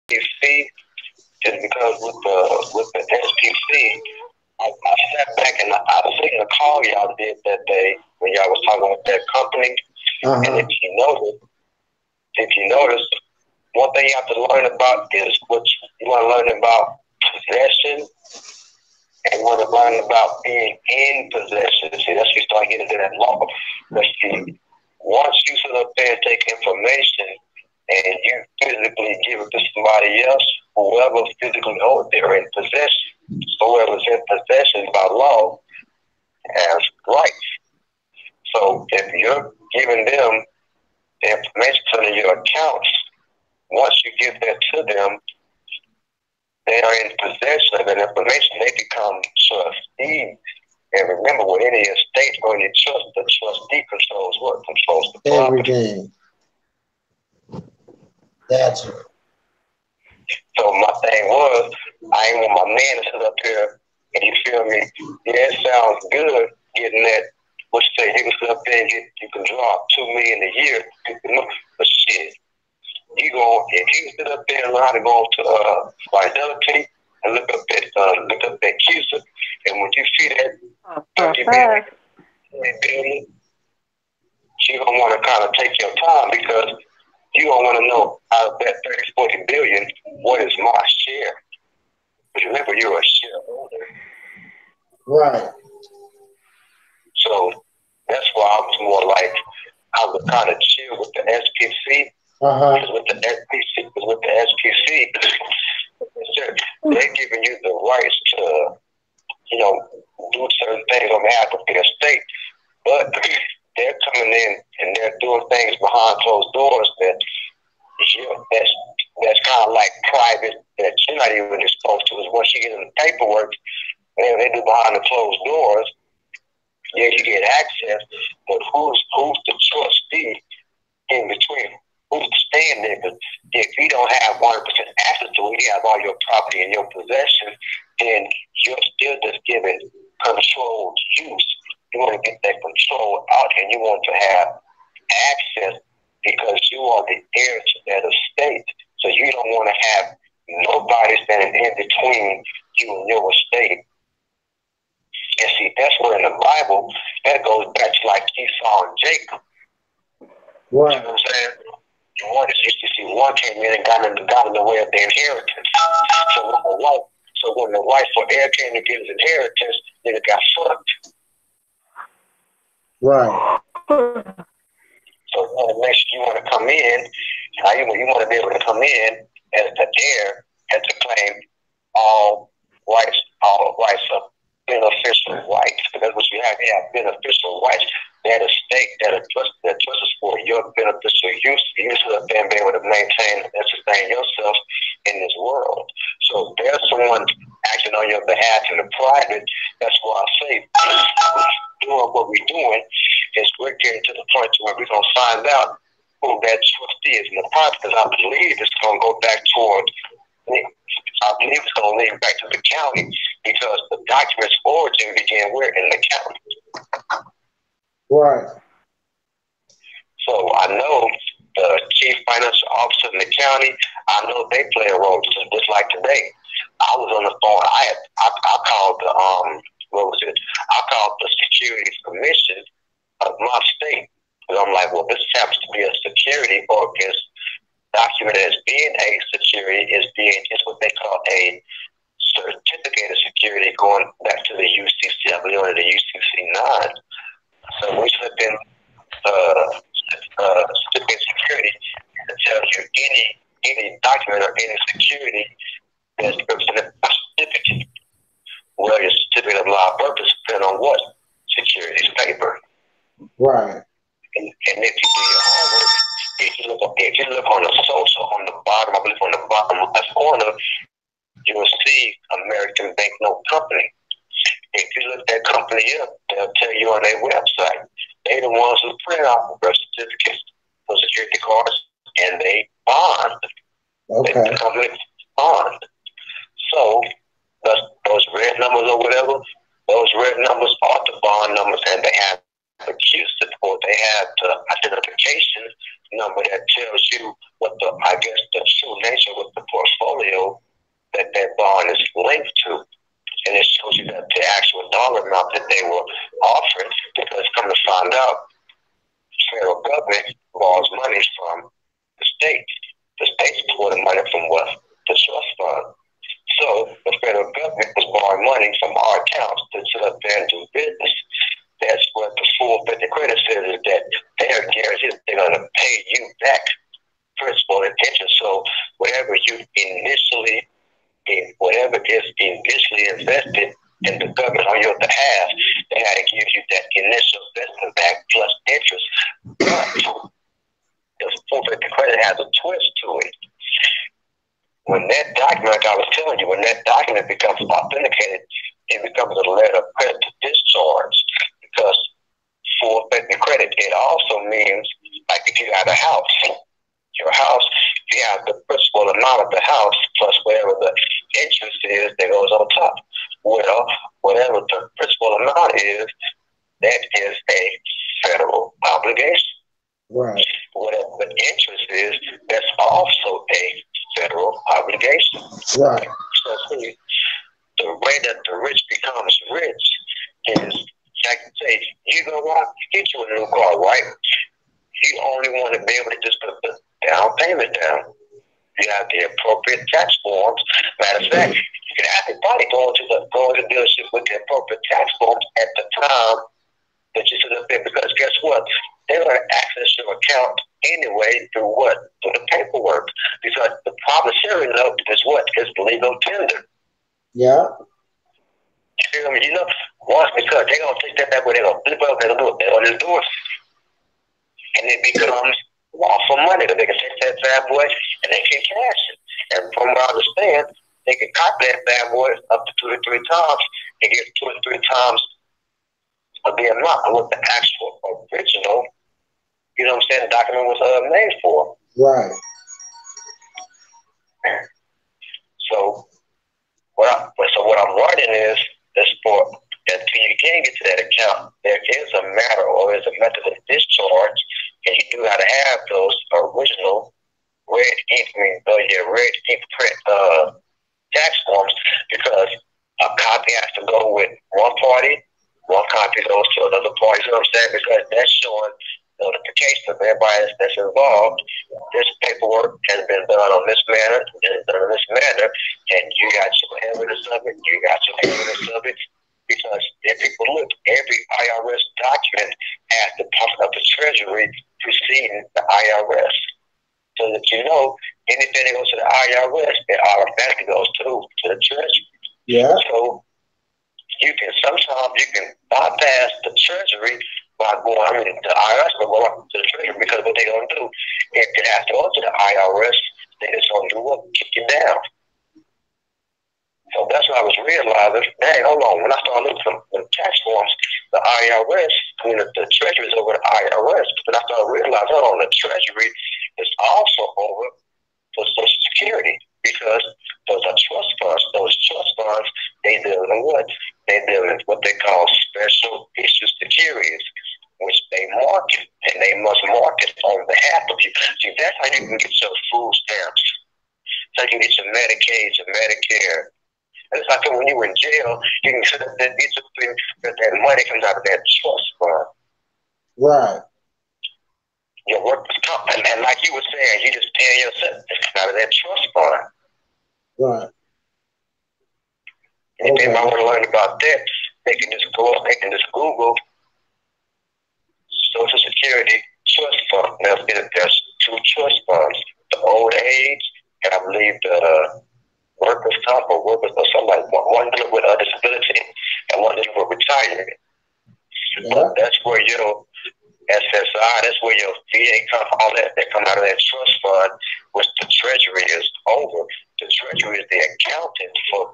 SPC is because with the SPC, I sat back and I seen the call y'all did that day when y'all was talking about that company. And if you notice, one thing you have to learn about is what you want to learn about possession, and you want to learn about being in possession. See, that's when you start getting into that law. But see, once you sit up there and take information and you physically give it to somebody else, whoever physically holds it, they're in possession. Whoever's in possession by law has rights. So if you're giving them the information to your accounts, once you give that to them, they are in possession of that information. They become trustees. And remember, with any estate or any trust, the trustee controls what? Controls the property. Everything. That's it. So my thing was, I ain't want my man to sit up here and you feel me? Yeah, it sounds good getting that. What you say? You can sit up there and you can draw $2 million a year. But shit, if you sit up there and learn how to go to Fidelity and look up that CUSA, and when you see that $30 you don't want to kind of take your time because you don't want to know out of that 30-40 billion, what is my share? But remember, you're a shareholder. Right. So that's why I was more like, I would kind of chill with the SPC. Because with the SPC, they're giving you the rights to, do certain things on behalf of their state. But they're coming in and they're doing things behind closed doors that's kind of like private, that you're not even exposed to. Is once you get in the paperwork, and they do behind the closed doors, yeah, you get access, but who's the trustee in between? Who's the stand there? Because if you don't have 100% access to it, you have all your property in your possession, then you're still just giving controlled use. You want to get that control out, and you want to have access because you are the heir to that estate. So you don't want to have nobody standing in between you and your estate. And see, that's where in the Bible, that goes back to like Esau and Jacob. Right. You know what I'm saying? You see, one came in and got in the way of their inheritance. So when the rightful heir came to get his inheritance, then it got fucked. Right. So you want to come in, you want to be able to come in as the heir and to claim all rights of beneficial rights. Because what you have, beneficial rights. That estate, that trust is for your beneficial use. You sit up there and be able to maintain and sustain yourself in this world. So there's someone acting on your behalf in the private. That's why I say doing what we're doing is we're getting to the point where we're going to find out who that trustee is in the private, because I believe it's going to go back toward, I believe it's going to lead back to the county, because the document's origin began where? In the county. Right. So I know the chief financial officer in the county, I know they play a role, just like today. I was on the phone. I called the I called the Securities Commission of my state. And I'm like, well, this happens to be a security, or is documented as being a security, is what they call a certificate of security, going back to the UCC, I believe, the UCC 9. So we slip in certificate of security that tells you any document or any security that's represented by certificate. Well, your certificate of law purpose depends on what securities paper. Right. And if you do your homework, if you look on the social, on the bottom, I believe on the bottom left corner, you will see American Banknote Company. If you look that company up, they'll tell you on their website. They're the ones who print out the birth certificates, the security cards, and they bond. Okay. The company bond. So those red numbers or whatever, those red numbers are the bond numbers, and they have the CUSA, or they have the identification number that tells you what the true nature, what the portfolio that they were offering, because come to find out, the federal government borrows money from the states. The states pull the money from what? The trust fund. So the federal government was borrowing money from our accounts to sit up there and do business. That's what the full 50 credit says, is that they are guaranteed they're going to pay you back principal and interest. So whatever is initially invested in the government on your behalf, they got to give you that initial investment back plus interest. But the full 50 credit has a twist to it. When that document, like I was telling you, when that document becomes authenticated, it becomes a letter of credit to discharge. Because full 50 credit, it also means, like if you have a house, your house, if you have the principal amount of the house plus whatever the interest is that goes on top. Well, whatever the principal amount is, that is a federal obligation. Right. Whatever the interest is, that's also a federal obligation. Right. So see, the way that the rich becomes rich is, like I say, you go out, get you a new car, right? You only want to be able to just put the down payment down. You have the appropriate tax forms. Matter of fact, you can actually probably go to the dealership with the appropriate tax forms at the time that you sit up there, because guess what? They're going to access your account anyway through what? Through the paperwork. Because the promissory note is what? Is legal tender. Yeah. You feel me? You know, once, because they're going to take that back where they're going to flip up, they're going to do it. They're going to do it. And it becomes lawful money, that they can take that bad boy and they can cash it. And from what I understand, they can copy that bad boy up to 2 to 3 times and get 2 to 3 times of the amount of what the actual original, you know what I'm saying, the document was made for. Right. So what I'm learning is for until you can get to that account, there is a matter or is a method of discharge, and you do got to have those original red ink print tax forms, because a copy has to go with one party, one copy goes to another party. You know what I'm saying? Because that's showing notification of everybody that's involved. This paperwork has been done on this manner, and you got your evidence of it. You got your evidence of it. Because if people look, every IRS document has the part of the Treasury preceding the IRS. So that you know, anything that goes to the IRS, it automatically goes to the Treasury. Yeah. So sometimes you can bypass the Treasury by going, the IRS will go up to the Treasury, because what they're going to do, if it has to go to the IRS, they just going to do what? Kick you down. So that's what I was realizing. Hey, hold on. When I started looking at the tax forms, the IRS, the Treasury is over the IRS. But I started realizing, hold on, the Treasury is also over for Social Security, because those are trust funds. Those trust funds, they deal in what? They deal in what they call special issue securities, which they market, and they must market on behalf of you. See, that's how you can get your food stamps. So you can get your Medicaid, your Medicare. And it's like when you were in jail, you can sit up there, that money comes out of that trust fund. Right. Your workers' comp, and like you were saying, you just pay yourself out of that trust fund. Right. And if anybody want to learn about that, they can just Google Social Security Trust Fund. Now, there's 2 trust funds: the old age, and I believe the workers' comp or something like one dealing with a disability and one dealing with retirement. Yeah. But that's where your SSI, that's where your VA come, all that come out of that trust fund, which the Treasury is over. The Treasury is the accountant for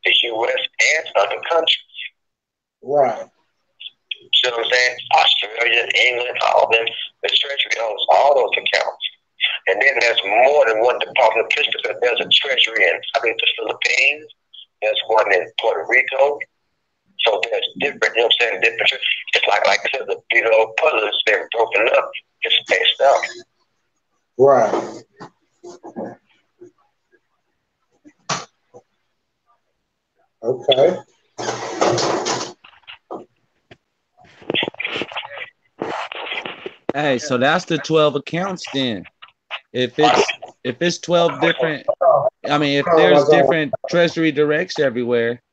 the U.S. and other countries. Right. See what I'm saying? Australia, England, all them, the Treasury owns all those accounts. And then there's more than one Department of Justice. There's a Treasury in, I think, the Philippines. There's one in Puerto Rico. So there's different, you know what I'm saying, different. It's like I said, the big old puzzle has been broken up. It's spaced out. Right. Okay. Hey, so that's the 12 accounts then. If it's 12 different, I mean, if there's different treasury directs everywhere,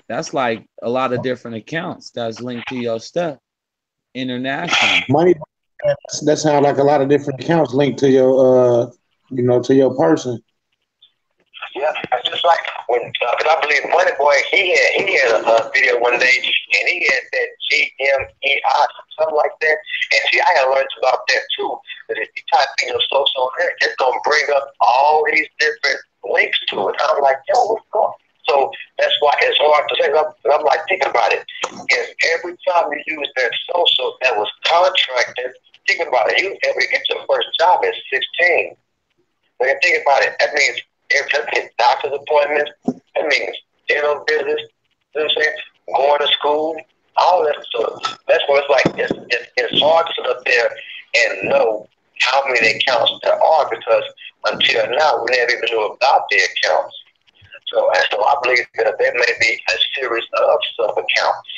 that's like a lot of different accounts that's linked to your stuff internationally. Money, that sounds like a lot of different accounts linked to your, you know, to your person. Yeah, it's just like when, because I believe Money Boy, he had a video one day, and he had that GMEI, something like that. And see, I had learned about that too. That if you type in your social there, it's gonna bring up all these different links to it. I'm like, yo, what's going on? So that's why it's hard to say. I'm like, think about it. If every time you use that social that was contracted, think about it. You was able to get your first job at 16. But if you think about it, that means if you get doctor's appointments, that means dental visits, you know what I'm saying? Going to school, all that. So that's what it's like. It's hard to sit up there and know how many accounts there are because until now we never even knew about the accounts. So I believe that there may be a series of sub-accounts.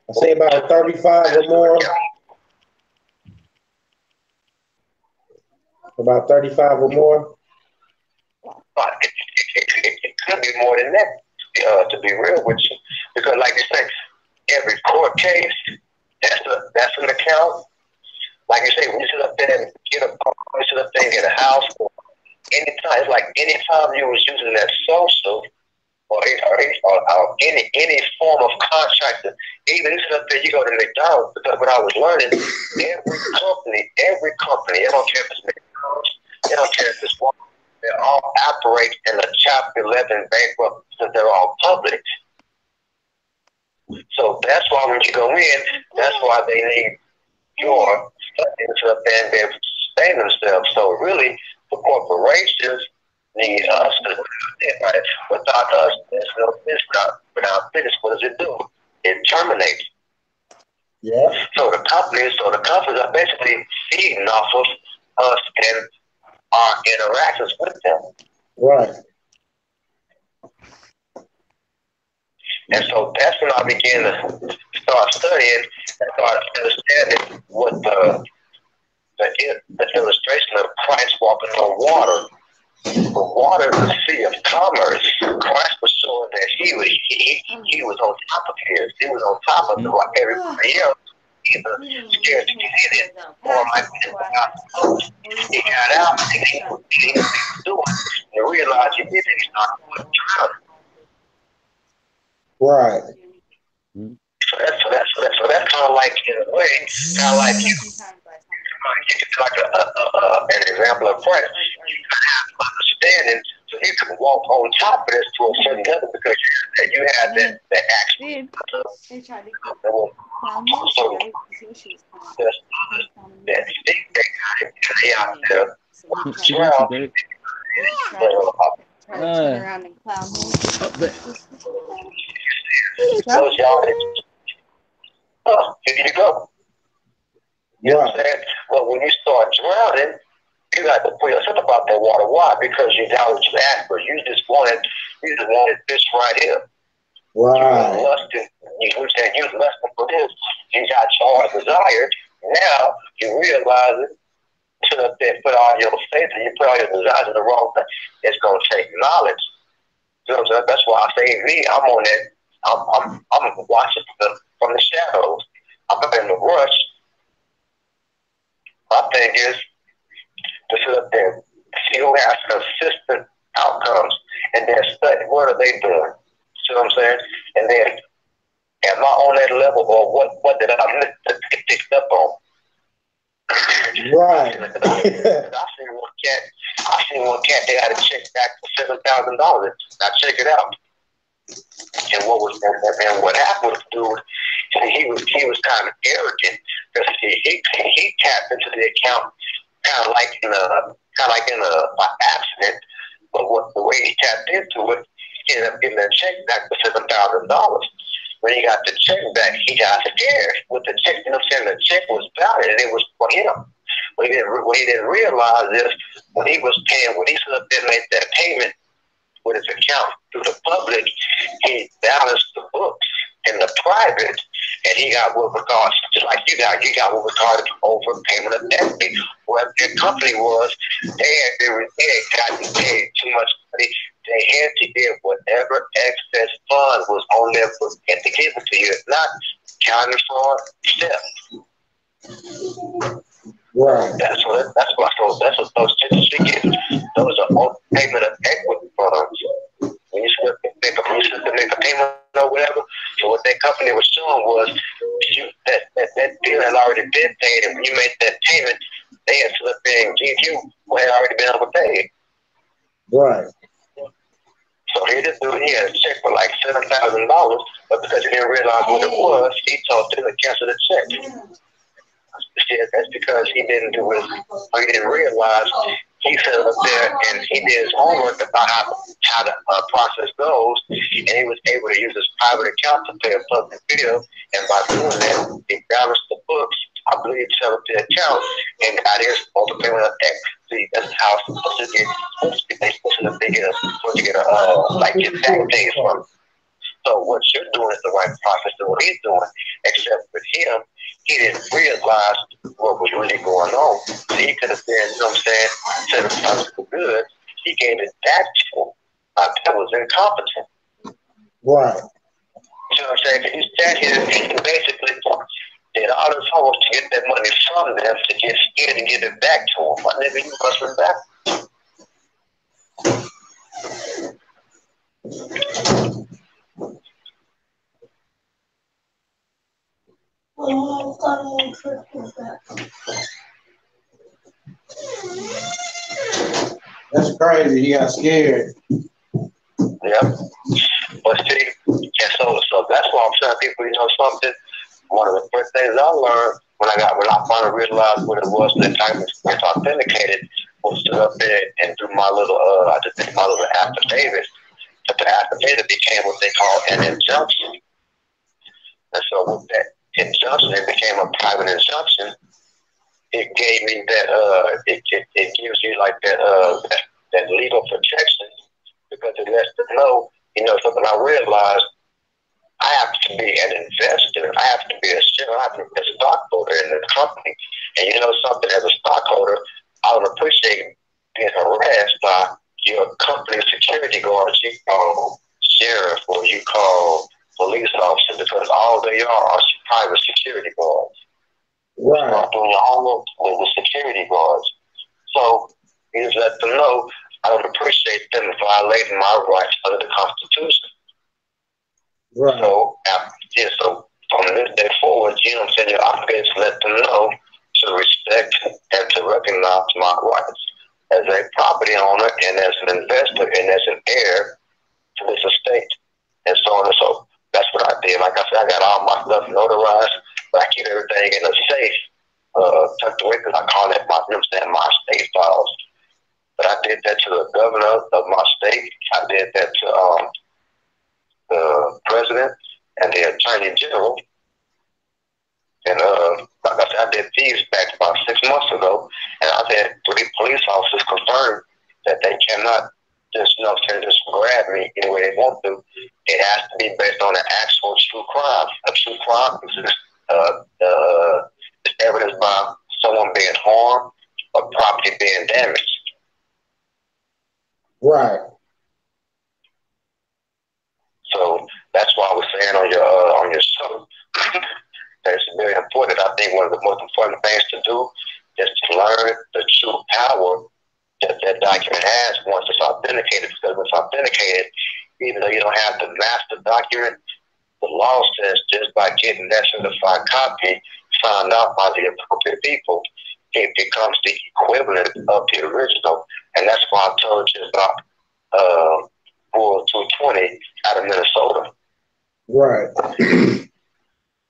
I say about 35 or more. About 35 or more. But it could be more than that, to be real with you. Because like you say, every court case, that's an account. Like you say, when you sit up there and get a car, you sit up there and get a house, or anytime, it's like anytime you was using that social or any form of contractor, even you sit up there, you go to McDonald's, because what I was learning, every company, they don't care if it's McDonald's, they don't care if it's one, they all operate in a Chapter 11 bankrupt because they're all public. So that's why when you go in, that's why they need your to up there and be able to sustain themselves. So really, the corporations need us to do it. Without us, there's no business. Without business, what does it do? It terminates. Yeah. So the companies are basically feeding off of us and our interactions with them. Right. And so that's when I began to start studying and start understanding what the illustration of Christ walking on water. The water is the sea of commerce. Christ was showing that he was on top of his. He was on top of everybody else. Either scared to get in it or might be he got out and he was doing and realized he didn't start drowning. Right. So that's kind of like, in a way, kind of like you like an example of Christ. You gotta have understanding so you can walk on top of this to a certain level because you have that action. So there's others that think they got it and they out there drowning. Turn around and clown me. Those y'all, here you go. You know what I'm saying? But when you start drowning, you got to put yourself about that water. Why? Because you got what you asked for. You just wanted this right here. Right. You was lusting for this. You got your heart desire. Now you realize it. Sit up there, put all your faith and you put all your desires in the wrong thing. It's gonna take knowledge. You know what I'm saying? That's why I say me, I'm on that. I'm watching from the shadows. I'm not in the rush. My thing is to sit up there, see who has consistent outcomes, and then study what are they doing. See what I'm saying? And then, am I on that level, or what did I miss to get picked up on? Right. I seen one cat. They had a check back for $7,000. Now check it out. And what happened with the dude? He was kind of arrogant because he tapped into the account kind of like in a accident. But the way he tapped into it, he ended up getting that check back for $7,000. When he got the check back, he got scared with the check. You know what I'm saying? The check was valid and it was for him. What he didn't realize is when he was paying, when he stood up there and made that payment with his account through the public, he balanced the books in the private. and he got what regards, just like you got what regards overpayment of equity. What their company was, they had gotten paid too much money. They had to give whatever excess fund was on their books and to give it to you. If not, counted for step. Right. That's what those typically get. Those are overpayment of equity funds. When you should make a payment or whatever. So what that company was showing was that bill had already been paid, and when you made that payment, they had to pay and give you what had already been overpaid. Right. So he just he had a check for like $7,000, but because he didn't realize what it was, he told them to cancel the check. Yeah, that's because he didn't do his, or he didn't realize. He sat up there and he did his homework about how the process goes, and he was able to use his private account to pay a public bill, and by doing that, he balanced the books. I believe set up the account and got his overpayment of equity. That's how it's supposed to get. They're supposed to get get back days from. So what you're doing is the right process to what he's doing, except with him, he didn't realize what was really going on. So he could have been, you know what I'm saying, instead of something good, he gave it back to him. That was incompetent. Right. You know what I'm saying? He sat here and he basically did all his homework to get that money from them to get scared and give it back to him. But nigga, you must have back. That's crazy. He got scared. Yeah. But see, and so that's why I'm telling people, you know something. One of the first things I learned when I finally realized what it was that time was authenticated was to up there and do my little I just did my little affidavit. But the affidavit became what they call an injunction. And so with that injunction, it became a private injunction. It gave me that it gives you like that legal protection, because it lets them know, you know, something I realized. I have to be an investor. I have to be a shareholder. I have to be a stockholder in the company. And you know something, as a stockholder, I would appreciate being harassed by your company security guards you call sheriff or you call police officer, because all they are private security guards. Right. So I'm doing your homework with the security guards. So you just let them know I would appreciate them violating my rights under the Constitution. Right. So, so from this day forward, you know what I'm saying, you're obligated to let them know to respect and to recognize my rights as a property owner and as an investor and as an heir to this estate, and so on and so. That's what I did. Like I said, I got all my stuff notarized, but I keep everything in a safe, tucked away, because I call it my state files. But I did that to the governor of my state. I did that to the president and the attorney general. And like I said, I did these back about 6 months ago, and I've had 3 police officers confirm that they cannot just, you know, just grab me any way they want to. It has to be based on an actual true crime. A true crime is evidenced by someone being harmed or property being damaged. Right. So that's why I was saying on your show that it's very important. I think one of the most important things to do is to learn the true power that that document has once it's authenticated. Because when it's authenticated, even though you don't have the master document, the law says just by getting that certified copy signed off by the appropriate people, it becomes the equivalent of the original. And that's why I told you about Rule 220 out of Minnesota. Right.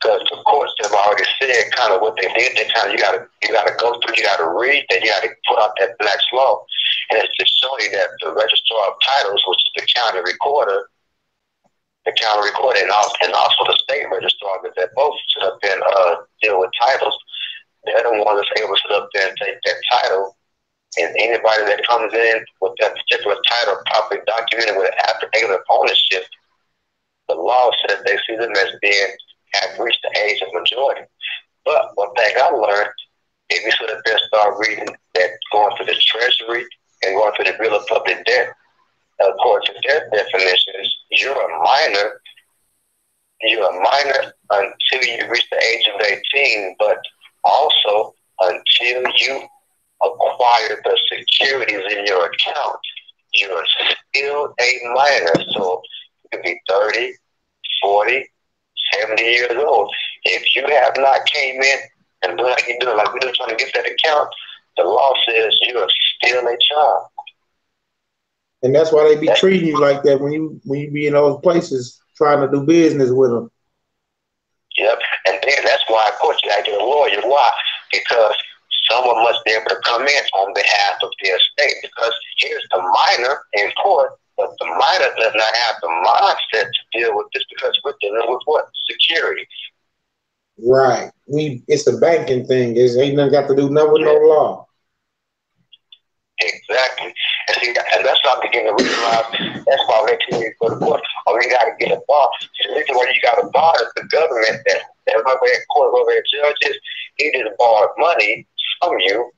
Because the courts have already said kind of what they did. They kind of you gotta go through, you gotta read, then you gotta put out that Black's Law, and it's to show you that the registrar of titles, which is the county recorder, and also the state registrar, because they both sit up there and deal with titles. They're the ones that's able to sit up there and take that title. And anybody that comes in with that particular title properly documented with an affidavit of ownership, the law says they see them as being have reached the age of majority. But one thing I learned, if you sit up there and start reading that going to the Treasury and going to the Bill of Public Debt, according to their definitions, you're a minor. You're a minor until you reach the age of 18, but also until you acquire the securities in your account, you're still a minor. So you could be 30, 40, 70 years old. If you have not came in and doing like you're doing, like we're just trying to get that account, the law says you're still a child. And that's why they be treating you like that when you be in those places trying to do business with them. Yep, and then that's why, of course, you got to get a lawyer. Why? Because someone must be able to come in on behalf of the estate. Because here's the minor in court, but the minor does not have the mindset to deal with this because we're dealing with what? Security. Right. It's a banking thing. It ain't nothing got to do nothing with no law. Exactly. And see, and that's what I'm beginning to realize. That's why they tell you to go to court. Or you got to get a bar. See, the reason why you got a bar is the government that over at court, over at judges, he just borrowed money from you.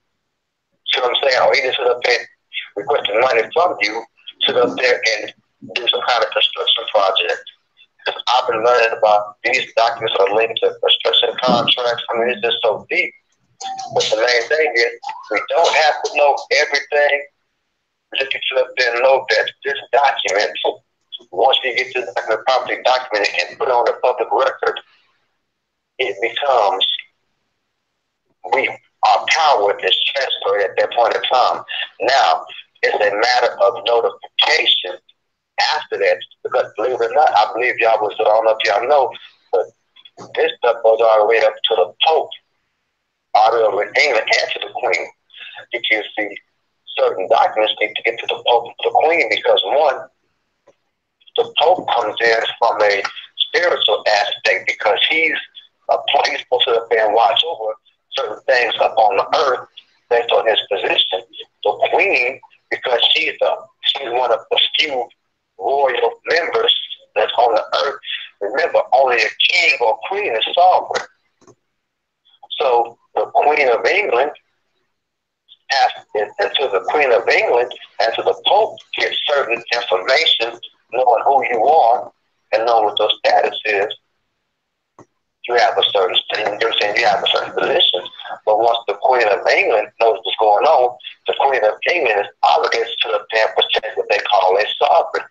See what I'm saying? Or he just sit up there requesting money from you, sit up there and do some kind of construction project. Because I've been learning about these documents are linked to construction contracts. I mean, it's just so deep. But the main thing is, we don't have to know everything. Just to sit up there and know that this document, once you get this document properly documented and put on the public record, it becomes, our power is transferred at that point in time. Now, it's a matter of notification after that, because believe it or not, I believe y'all was, I don't know if y'all know, but this stuff goes all the way up to the Pope, all the way over in England and to the Queen. You can see certain documents need to get to the Pope and the Queen because one, the Pope comes in from a spiritual aspect because he's supposed to sit there and watch over certain things up on the earth based on his position. The Queen, because she's one of the few royal members that's on the earth. Remember, only a king or queen is sovereign. So the Queen of England, until the Queen of England and to the Pope get certain information, knowing who you are and knowing what your status is, you have a certain you have a certain position. But once the Queen of England knows what's going on, the Queen of England is obligated to the and protect what they call a sovereign.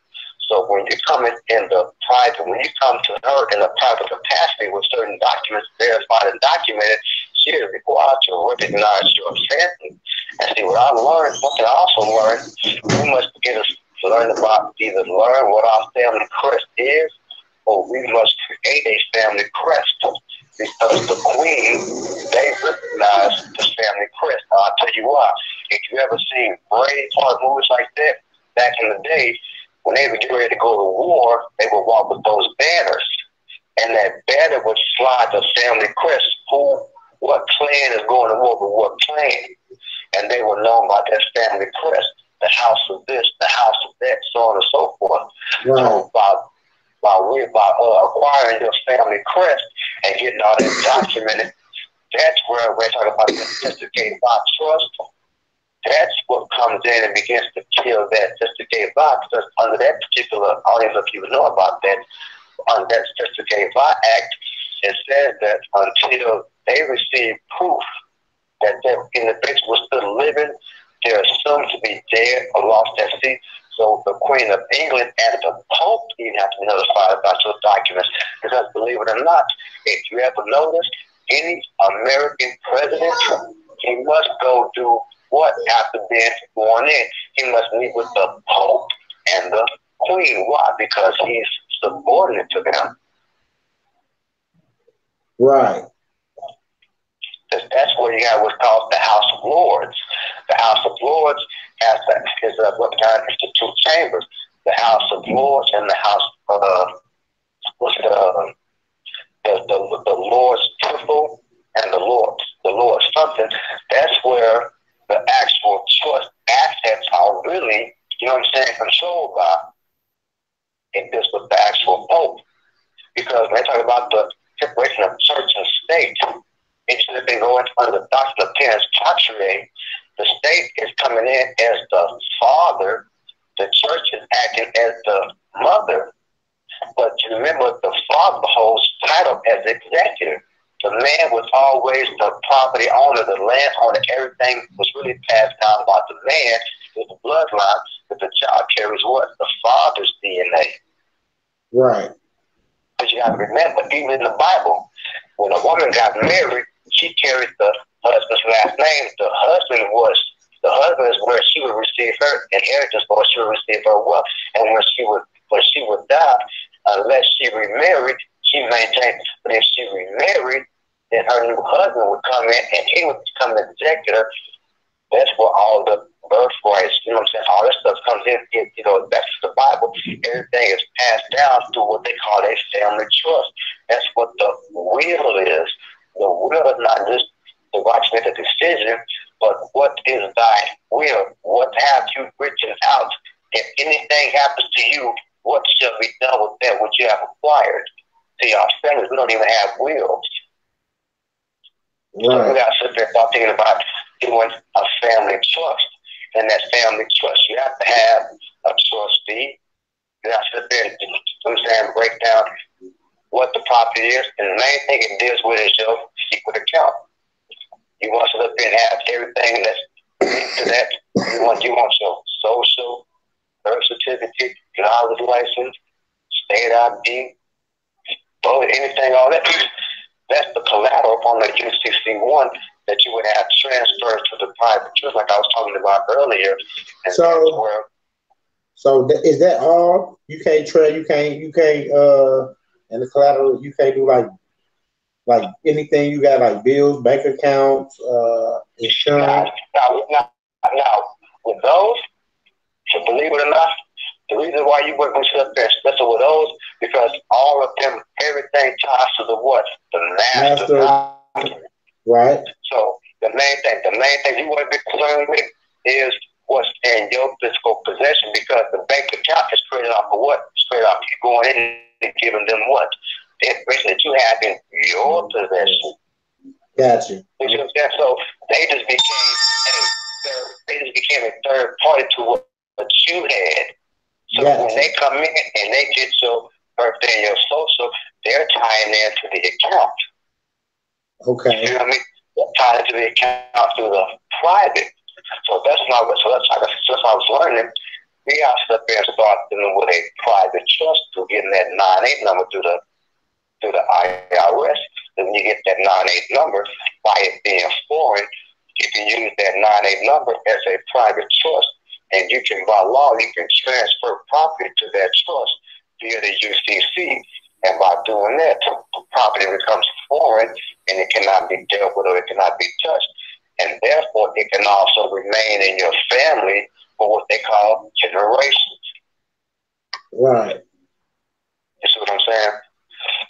So when you come in the private, when you come to her in a private capacity with certain documents verified and documented, she is required to recognize your family. And see, what I learned, one thing I also learned, we must begin to learn about either learn what our family crest is, or we must create a family crest. Because the Queen, they recognize this family crest. I'll tell you why. If you ever seen Braveheart movies like that, back in the day, when they would get ready to go to war, they would walk with those banners. And that banner would slide the family crest. What clan is going to war with what clan? And they were known by that family crest. The house of this, the house of that, so on and so forth. Right. So by acquiring your family crest and getting all that documented, that's where we're talking about the certificate by trust. That's what comes in and begins to kill that certificate by, because under that particular, I don't know if you know about that, under that certificate by act, it says that until they receive proof that that individual was still living, they're assumed to be dead or lost at sea. So the Queen of England and the Pope even have to be notified about your documents. Because believe it or not, if you ever notice, any American president, he must go do what after being sworn in? He must meet with the Pope and the Queen. Why? Because he's subordinate to them. Right. That's where you have what's called the House of Lords. The House of Lords is recognized as two chambers. The House of Lords and the House of the Lord's Temple and the Lord's something. That's where the actual trust assets are really, you know what I'm saying, controlled by. If this was the actual Pope. Because when they talk about separation of church and state. It should have been going under the doctrine of parents patriae. The state is coming in as the father. The church is acting as the mother. But you remember, the father holds title as executive. The man was always the property owner, the land owner. Everything was really passed down about the man with the bloodline. But the child carries what? The father's DNA. Right. But you got to remember, even in the Bible, when a woman got married, she carried the husband's last name. The husband is where she would receive her inheritance, or she would receive her wealth. And when she would die, unless she remarried, she maintained. But if she remarried, then her new husband would come in and he would become the executor. That's where all the birthrights, you know what I'm saying, all that stuff comes in. You know, that's the Bible. Everything is passed down through what they call a family trust. That's what the will is. The will is not just the right to make a decision, but what is thy will? What have you written out? If anything happens to you, what shall be done with that which you have acquired? See, our families, we don't even have wills. Right. So we got to sit there and start thinking about doing a family trust. And that family trust, you have to have a trustee. You have to sit there and break down what the property is. And the main thing it deals with is your secret account. You want to sit there and have everything that's linked to that. You want your social, birth certificate, driver's license, state ID, anything, all that. That's the collateral on the UCC1 that you would have transferred to the private trust, like I was talking about earlier. And so is that all? You can't trade. You can't. And the collateral, you can't do like anything. You got like bills, bank accounts, insurance. Now, with those, so believe it or not, the reason why you work with up there, especially with those, because all of them, everything ties to the what? The master document. Right. So the main thing you want to be concerned with is what's in your physical possession, because the bank account is created off of what? Straight off you going in and giving them what? The information that you have in your possession. Gotcha. You see what I'm saying? So they just became a third party to what you had. So when they come in and they get your birthday and your social, they're tying into the account. Okay. You know what I mean? They're tying into the account through the private. So that's what I was learning. We got to sit there and start dealing with a private trust through getting that 98 number through the IRS. Then when you get that 98 number, by it being foreign, you can use that 98 number as a private trust. And you can, by law, you can transfer property to that trust via the UCC. And by doing that, the property becomes foreign and it cannot be dealt with or it cannot be touched. And therefore, it can also remain in your family for what they call generations. Right. You see what I'm saying?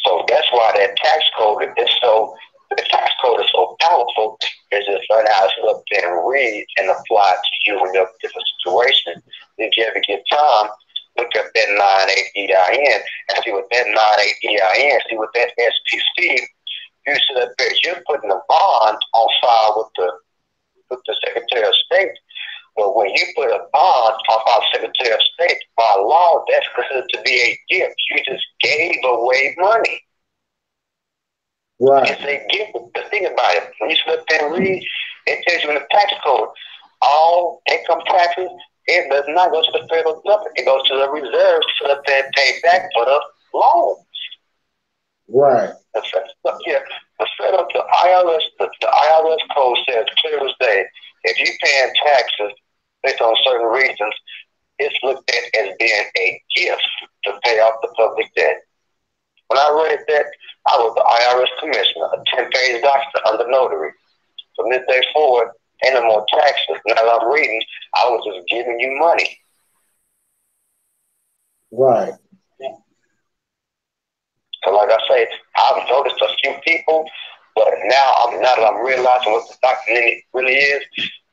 So that's why that tax code is the tax code is so powerful, is just learn how to sit up there and read and apply it to you in your different situation. If you ever get time, look up that 98 EIN and see what that 98 EIN, see what that SPC, you sit up there, you're putting a bond on file with the Secretary of State. But when you put a bond on file with the Secretary of State, by law, that's considered to be a gift. You just gave away money. Right. It's a gift. But think about it. When you sit up there and read, it tells you in the tax code, all income taxes, it does not go to the federal government. It goes to the reserves to sit up there and pay back for the loan. Right. The IRS code says clear as day, if you're paying taxes based on certain reasons, it's looked at as being a gift to pay off the public debt. When I read that, I was the IRS commissioner, a 10-page document under notary. From this day forward, ain't no more taxes. Now I'm reading, I was just giving you money. Right. So like I say, I've noticed a few people, but now that I'm realizing what the document really is,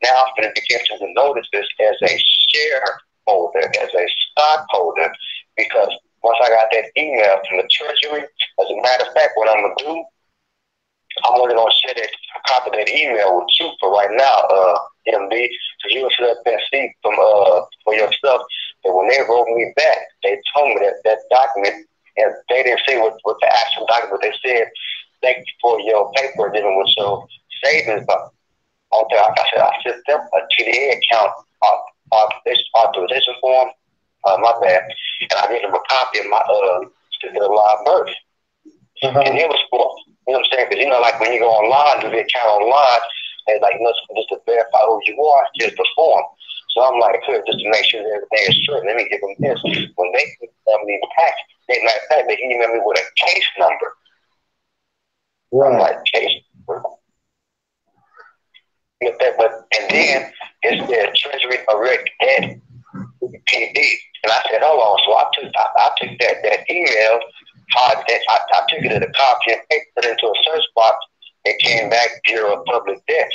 now I'm going to begin to notice this as a shareholder, as a stockholder, because once I got that email from the Treasury, As a matter of fact, what I'm gonna do, I'm only gonna share that copy of that email with you for right now, MD, so you'll sit up and see from for yourself. And when they wrote me back, they told me that document, and they didn't say what the actual document. They said, "Thank you for your paper dealing with your savings." But on there, like I said, I sent them a TDA account authorization form. My bad, and I gave them a copy of my certificate of live birth, and it was for, you know what I'm saying? Because, you know, like when you go online, do the account online, and like, you know, just to verify who you are, just the form. So I'm like, good, just to make sure that everything is true, let me give them this. When they email me back, matter of fact, they email me with a case number. Right. I'm like, case number. And then it's the Treasury Direct Debt PD. And I said, hold on. So I took that email, I took it to the copy and put it into a search box. It came back Bureau of Public Debt.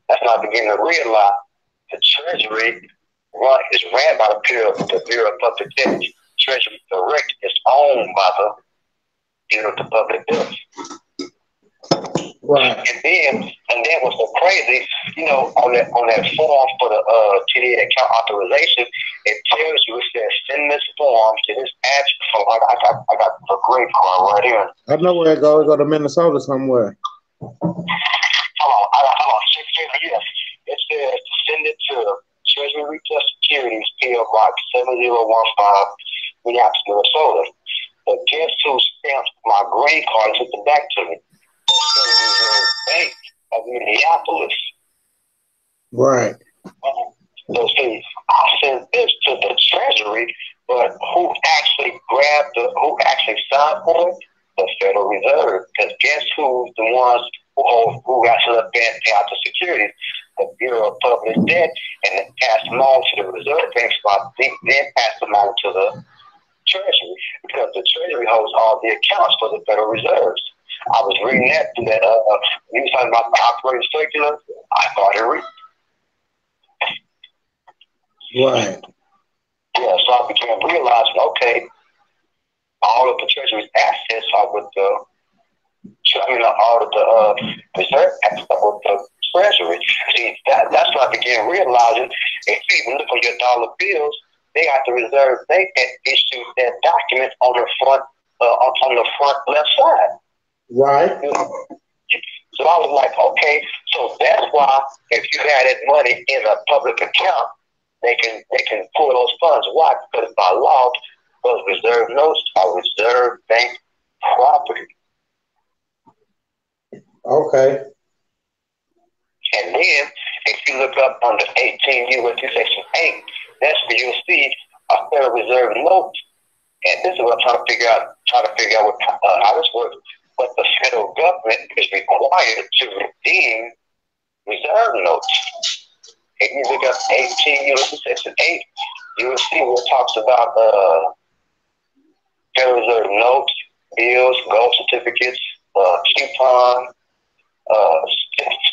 That's when I began to realize the Treasury is ran by the Bureau of Public Debt. Treasury Direct is owned by the Bureau of Public Debt. Right. And then what's so crazy, you know, on that form for the TDA account authorization, it tells you, it says send this form to this address. So I got the green card right here. I know where it goes. Go to Minnesota somewhere. Hold on. Yes. It says send it to Treasury Retail Securities, PO Box 7015, Minneapolis, Minnesota. But guess who stamped my green card and took it back to me? The Federal Reserve Bank of Minneapolis. Right. So see, I sent this to the Treasury, but who actually signed for it? The Federal Reserve. Because guess who's the ones who got to pay out the securities? The Bureau of Public Debt, and then passed them on to the Reserve Bank, then passed them on to the Treasury, because the Treasury holds all the accounts for the Federal Reserves. I was reading that through that, you were talking about the operating circular. I started reading. Right. Yeah, so I began realizing, okay, all of the Treasury's assets are with all of the Reserve assets are with the Treasury. See, that's what I began realizing. If you even look on your dollar bills, they got the Reserve Bank that issued that document on the front left side. Right. So I was like, okay, so that's why if you had that money in a public account, they can pull those funds. Why? Because by law, those reserve notes are Reserve Bank property. Okay. And then if you look up under 18 U.S.C. Section 8, that's where you'll see a Federal Reserve note. And this is what I'm trying to figure out how this works. But the federal government is required to redeem reserve notes. If you look up 18 U.S.C. Section 8, you will see where it talks about Federal Reserve notes, bills, gold certificates, coupon,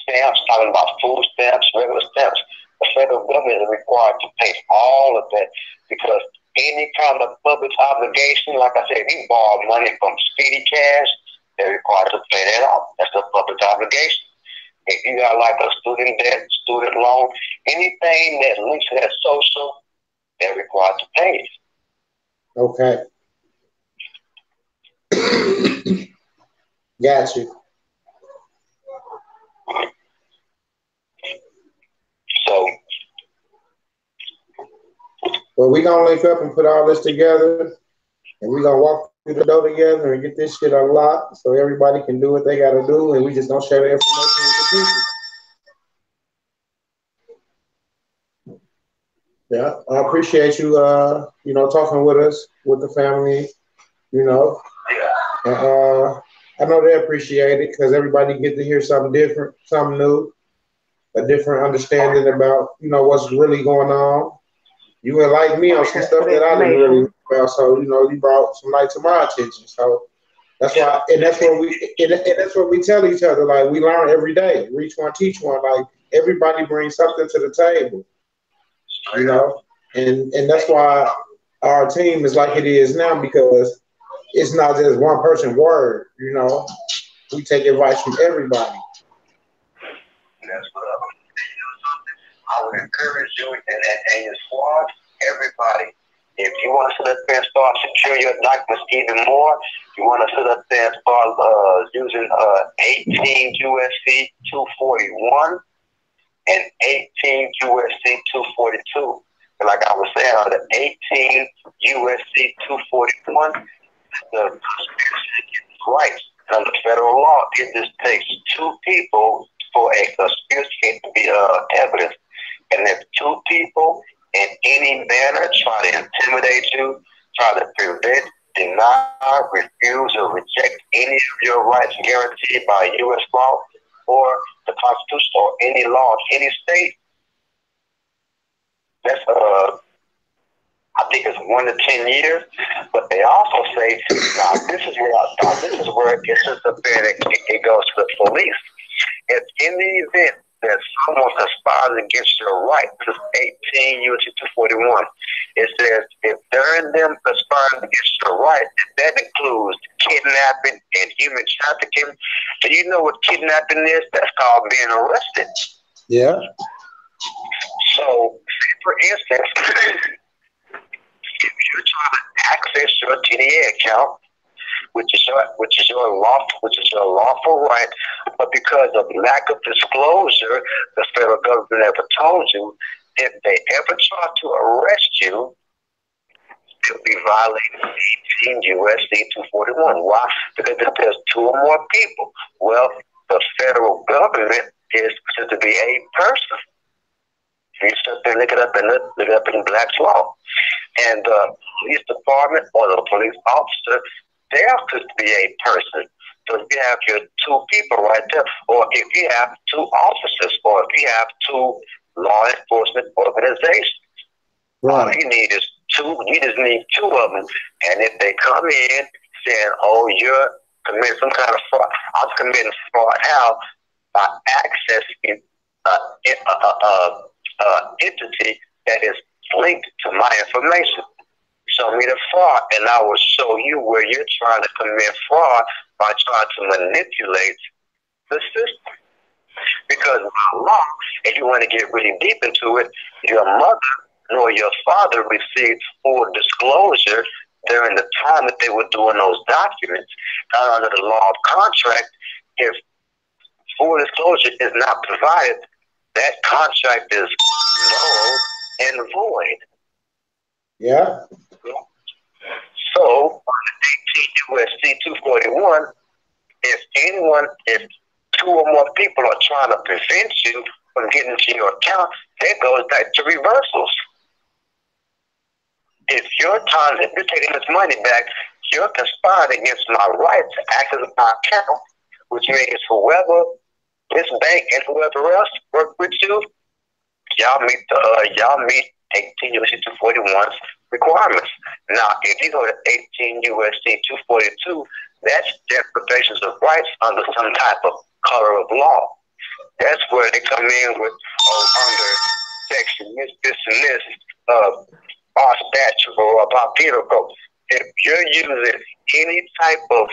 stamps, talking about food stamps, regular stamps. The federal government is required to pay all of that, because any kind of public obligation, like I said, if you borrow money from Speedy Cash, they're required to pay that off. That's a public obligation. If you got like a student debt, student loan, anything that links to that social, they're required to pay it. Okay. Got you. So, well, we're going to link up and put all this together, and we're going to walk through the door together and get this shit unlocked so everybody can do what they got to do, and we just don't share the information with the people. Yeah, I appreciate you, talking with us, with the family, I know they appreciate it because everybody get to hear something different, something new, a different understanding about, what's really going on. You enlightened me on some stuff that I didn't really know about, so, you brought some light to my attention. So that's why, and that's what we tell each other, like, we learn every day, reach one, teach one, like, everybody brings something to the table, and that's why our team is like it is now, because it's not just one person's word, you know. We take advice from everybody. That's what I would encourage you and your squad, everybody. If you want to sit up there and start securing your documents even more, you want to sit up there and start using 18 USC 241 and 18 USC 242. And like I was saying, under 18 USC 241, the conspiracy against rights. Under federal law, it just takes two people for a conspiracy to be evidence. And if two people in any manner try to intimidate you, try to prevent, deny, refuse, or reject any of your rights guaranteed by U.S. law or the Constitution or any law of any state, that's I think it's 1 to 10 years. But they also say, now this is where it gets up there and it goes to the police. If in the event that someone conspires against your right, this is 18 U.S.C. 241, it says if during them conspiring against your right, that includes kidnapping and human trafficking. Do you know what kidnapping is? That's called being arrested. Yeah. So, for instance, if you're trying to access your TDA account, which is your lawful right, but because of lack of disclosure, the federal government never told you. If they ever try to arrest you, it'll be violating 18 U.S.C. 241. Why? Because if there's two or more people, well, the federal government is considered to be a person. You sit there and look it up in Black's law. And the police department or the police officer, they are considered to be a person. So if you have your two people right there, or if you have two officers, or if you have two law enforcement organizations, right. All you need is two. You just need two of them. And if they come in saying, "Oh, you're committing some kind of fraud," I'm committing fraud. How? By accessing entity that is linked to my information. Show me the fraud, and I will show you where you're trying to commit fraud by trying to manipulate the system. Because by law, if you want to get really deep into it, your mother nor your father received full disclosure during the time that they were doing those documents. Under the law of contract, if full disclosure is not provided, that contract is null and void. Yeah. So, on 18 U.S.C. 241, if two or more people are trying to prevent you from getting to your account, that goes back to reversals. If you're taking this money back, you're conspiring against my right to access my account, which means whoever, this bank and whoever else work with you, y'all meet 18 U.S.C. 241's requirements. Now, if you go to 18 U.S.C. 242, that's deprivations of rights under some type of color of law. That's where they come in with, under section this and this, our statute or about penal code. If you're using any type of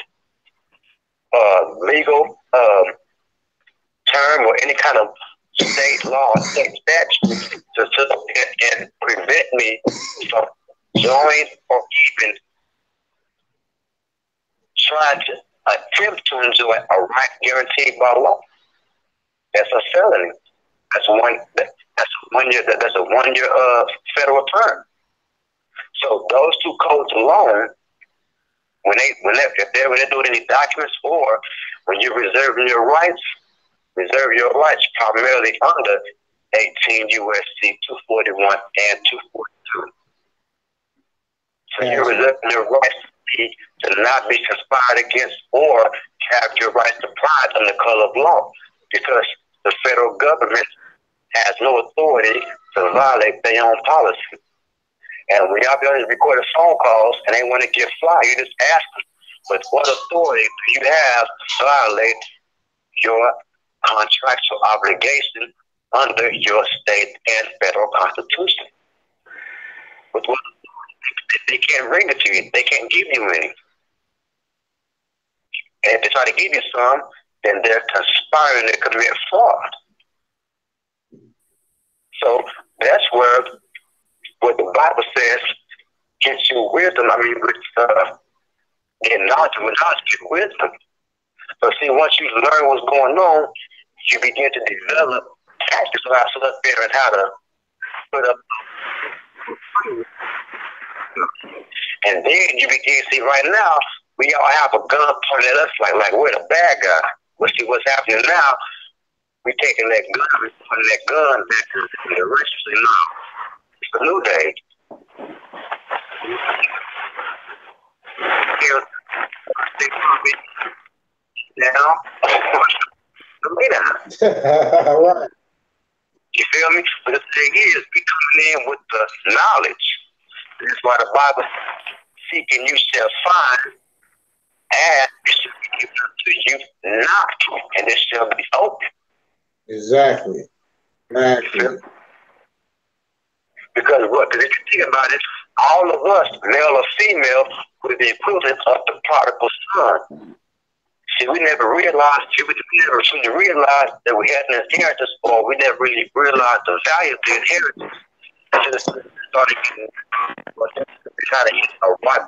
legal term or any kind of state law, state statute and prevent me from joining or even trying to attempt to enjoy a right guaranteed by law, that's a felony. That's a 1 year federal term. So those two codes alone, when they're doing any documents or when you're reserving your rights, reserve your rights primarily under 18 U.S.C. 241 and 242. So you're reserving your rights to not be conspired against or have your rights deprived under color of law, because the federal government has no authority to violate their own policy. And when y'all be on these recorded phone calls and they want to get fly, you just ask them, but what authority do you have to violate your contractual obligation under your state and federal constitution? But what, they can't bring it to you. They can't give you any. And if they try to give you some, then they're conspiring to commit fraud. So that's where what the Bible says gets you wisdom. I mean, get knowledge, with knowledge, get wisdom. So see, once you learn what's going on, you begin to develop tactics of how to sit up there and how to put up. And then you begin to see right now, we all have a gun pointed at us like we're the bad guy. But see what's happening now, we taking that gun, we putting that gun back to the direction. So no, it's a new day. Now, Right. you feel me? But the thing is, we coming in with the knowledge. That's why the Bible says, seek and you shall find, ask, it shall be given unto you, knock, and it shall be open. Exactly. Exactly. Because what? Because if you think about it, all of us, male or female, were the equivalent of the prodigal son. See, we never realized, we never truly realized that we had an inheritance, or we never really realized the value of the inheritance. Until it started getting, kind of hit a right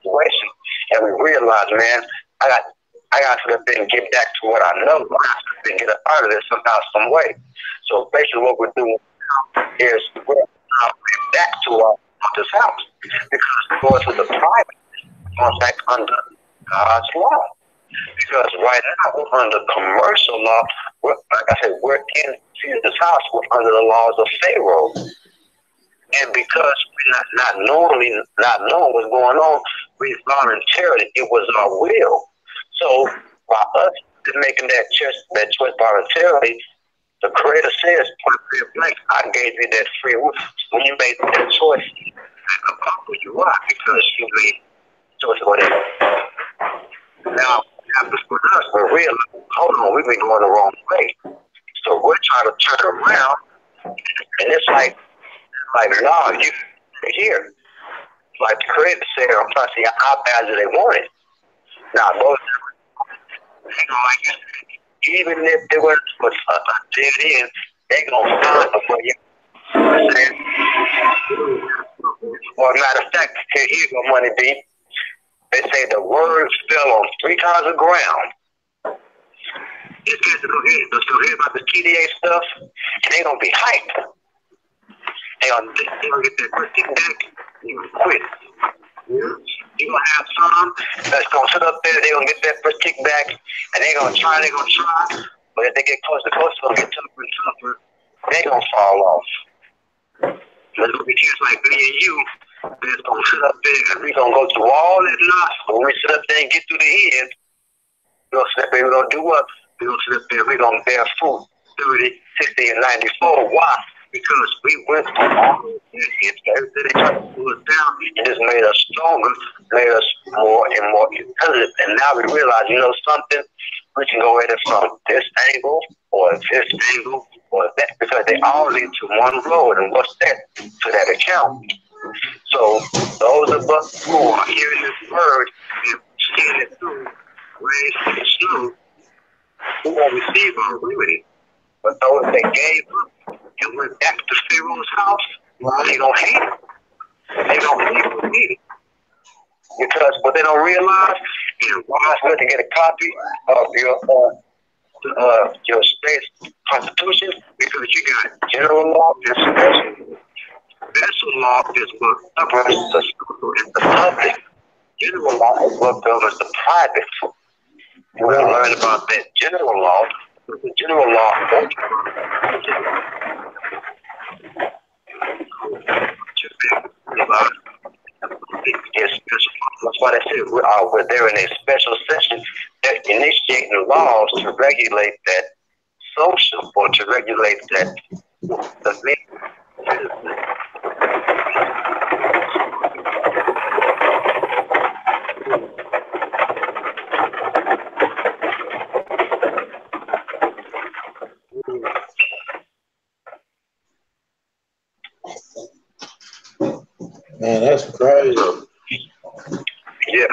situation, and we realized, man, I got to then get back to what I know. I got to get up out of this somehow, some way. So basically, what we're doing now is we're back to our mother's house, because going to the private, going back under God's law. Because right now we're under commercial law. Like I said, we're in Jesus' house. We're under the laws of Pharaoh. And because we're not knowing what's going on, we voluntarily, it was our will. So by us making that choice voluntarily, the Creator says, point blank, I gave you that free will. When you made that choice, about who you are, because you made the choice for that. Now, happens with us, we're realizing, hold on, we've been going the wrong way. So we're trying to turn around, and it's like, no, you're here. Like the Creator said, I'm trying to see how bad do they want it. Now, those, even if they were to put a dead end, they're going to find before you. Or matter of fact, here's what money be. They say the words fell on 3 times of ground. These guys are going to hear about the TDA stuff, and they're going to be hyped. They're going to get their critique back and quit. You're going to have some that's going to sit up there, they're going to get that critique back, and they're going to try, but if they get closer, they're going to get tougher and tougher, they're going to fall off. There's going to be kids like me and you that's going to sit up there, and we're going to go through all that nonsense. When we sit up there and get through the end, we're going to sit up there, we're going to do what? We're going to sit up there, we're going to bear fruit 30, 60, and 94. Why? Because we went through all these hits, everything they tried to pull us down, and it's made us stronger, made us more and more intelligent. And now we realize, you know something? We can go at it from this angle, or this angle, or that, because they all lead to one road. And what's that? To that account. So those of us who are hearing this word and seeing it through, raised in the snow, who will receive our remedy. But those that gave up and went back to Pharaoh's house, they don't hate it. They don't hate it. Because what they don't realize is why it's good to get a copy of your state's constitution, because you got general law and special. Special law is what governs the school and the public. General law is what governs the private. You want to learn about that general law. The general law. That's why they say we're there in a special session. They're initiating laws to regulate that social, or to regulate that the Man, that's crazy. Yeah.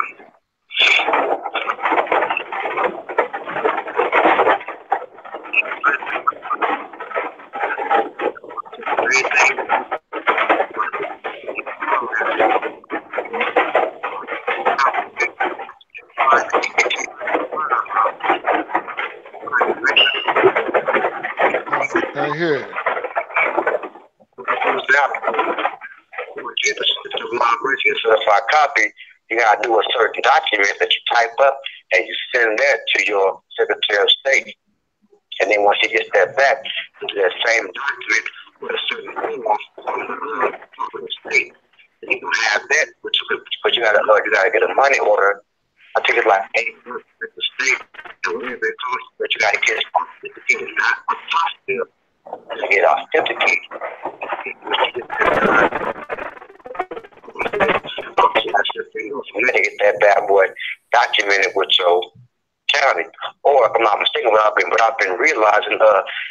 I hear it. Get the certified copy, you gotta do a certain document that you type up and you send that to your Secretary of State. And then once you get that back, that same document with a certain thing on the state, you can have that, but you gotta get a money order. I think it's like 8 months at the state, and whatever it costs, but you gotta get authenticated, not apostille. You get authenticated. You need to get that bad boy documented with your county. Or if I'm not mistaken, what I've been realizing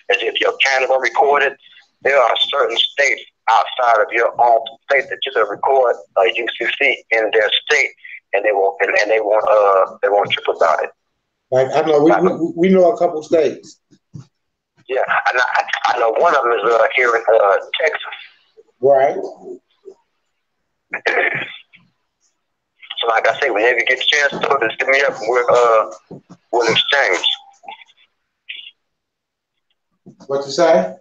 is if your county will record it, there are certain states outside of your own state that you can record a UCC in their state, and they won't trip about it. Like I know we know a couple states. Yeah, I know one of them is here in Texas. Right. So like I say, whenever you get a chance to just hit me up and we'll exchange. What you say?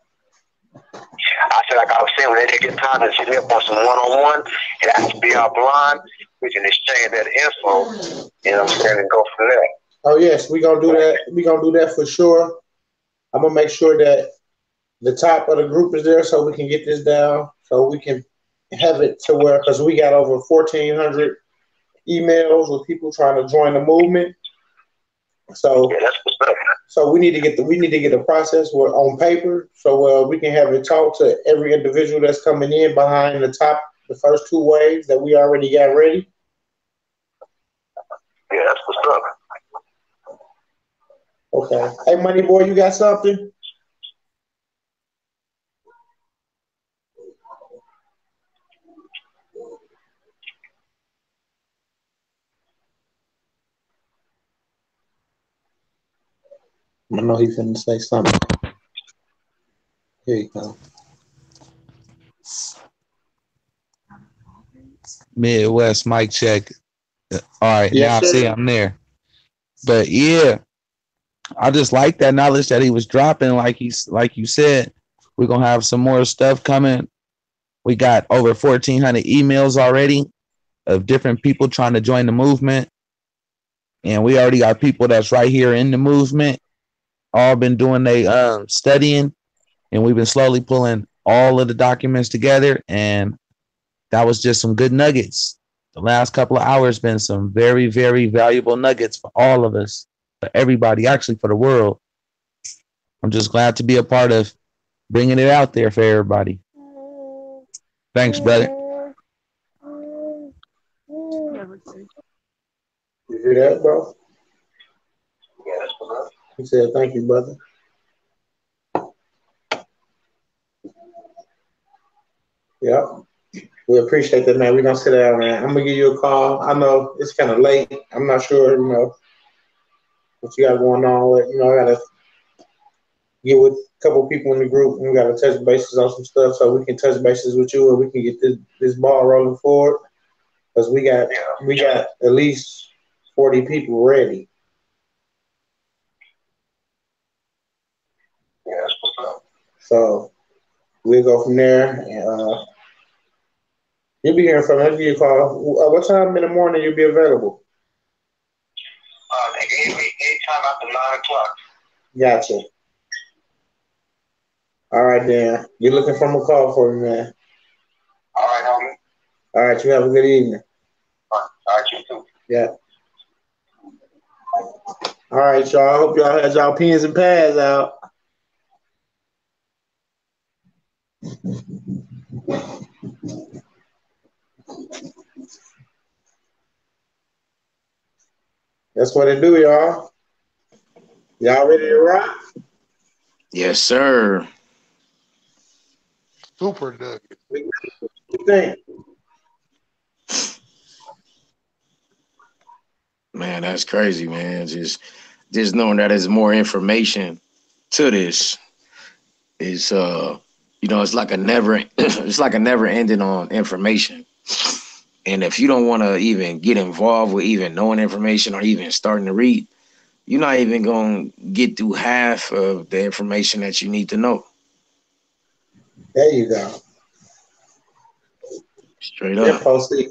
I said, like I was saying, whenever you get time to hit me up on some one-on-one, it has to be offline. We can exchange that info, you know what I'm saying, and go from there. Oh yes, we're gonna do that. We're gonna do that for sure. I'm gonna make sure that the top of the group is there so we can get this down, so we can have it to where, because we got over 1,400 emails with people trying to join the movement. So, yeah, that's what's up. So we need to get the process on paper, so we can have it talk to every individual that's coming in behind the first 2 waves that we already got ready. Yeah, that's what's up. Okay. Hey, Money Boy, you got something? I know he's finna say something. Here you go. Midwest mic check. All right, yes, now I see I'm there. But yeah, I just like that knowledge that he was dropping. Like you said, we're gonna have some more stuff coming. We got over 1,400 emails already of different people trying to join the movement, and we already got people that's right here in the movement. All been doing their studying, and we've been slowly pulling all of the documents together, and that was just some good nuggets. The last couple of hours been some very, very valuable nuggets for all of us, for everybody, actually for the world. I'm just glad to be a part of bringing it out there for everybody. Thanks, brother. You hear that, bro? Yeah, that's what's up. He said, thank you, brother. Yeah. We appreciate that, man. We're going to sit down, man. I'm going to give you a call. I know it's kind of late. I'm not sure, what you got going on. I got to get with a couple people in the group, and we got to touch bases on some stuff so we can touch bases with you and we can get this ball rolling forward. Because we got at least 40 people ready. Yeah, that's what's up. So we'll go from there. And, you'll be hearing from me. I'll give you a call. What time in the morning you'll be available? Anytime after 9 o'clock. Gotcha. All right, Dan. You're looking for a call for me, man. All right, homie. All right, you have a good evening. All right, you too. Yeah. All right, y'all. I hope y'all had y'all pens and pads out. That's what it do, y'all. Y'all ready to rock? Yes, sir. Super nugget. What you think? Man, that's crazy, man. Just knowing that there's more information to this is it's like a never ending on information. And if you don't want to even get involved with even knowing information or even starting to read, you're not even going to get through half of the information that you need to know. There you go. Straight Yeah, up. proceed.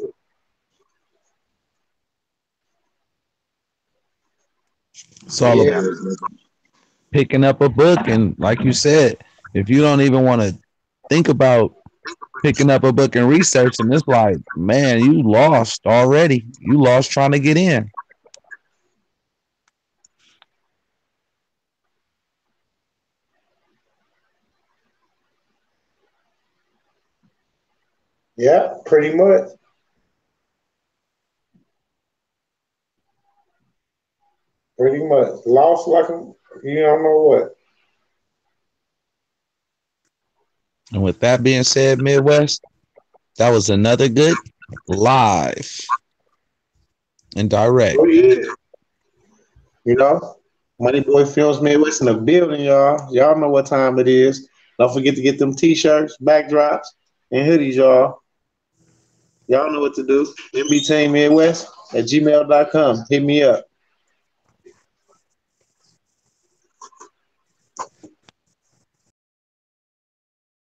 It's all about picking up a book. And like you said, if you don't even want to think about picking up a book and researching, it's like, man, you lost already. You lost trying to get in. Yeah, pretty much. Pretty much. Lost like you don't know what. And with that being said, Midwest, that was another good live and direct. Oh, yeah. You know, Money Boy Films Midwest in the building, y'all. Y'all know what time it is. Don't forget to get them t-shirts, backdrops, and hoodies, y'all. Y'all know what to do. mbteammidwest@gmail.com. Hit me up.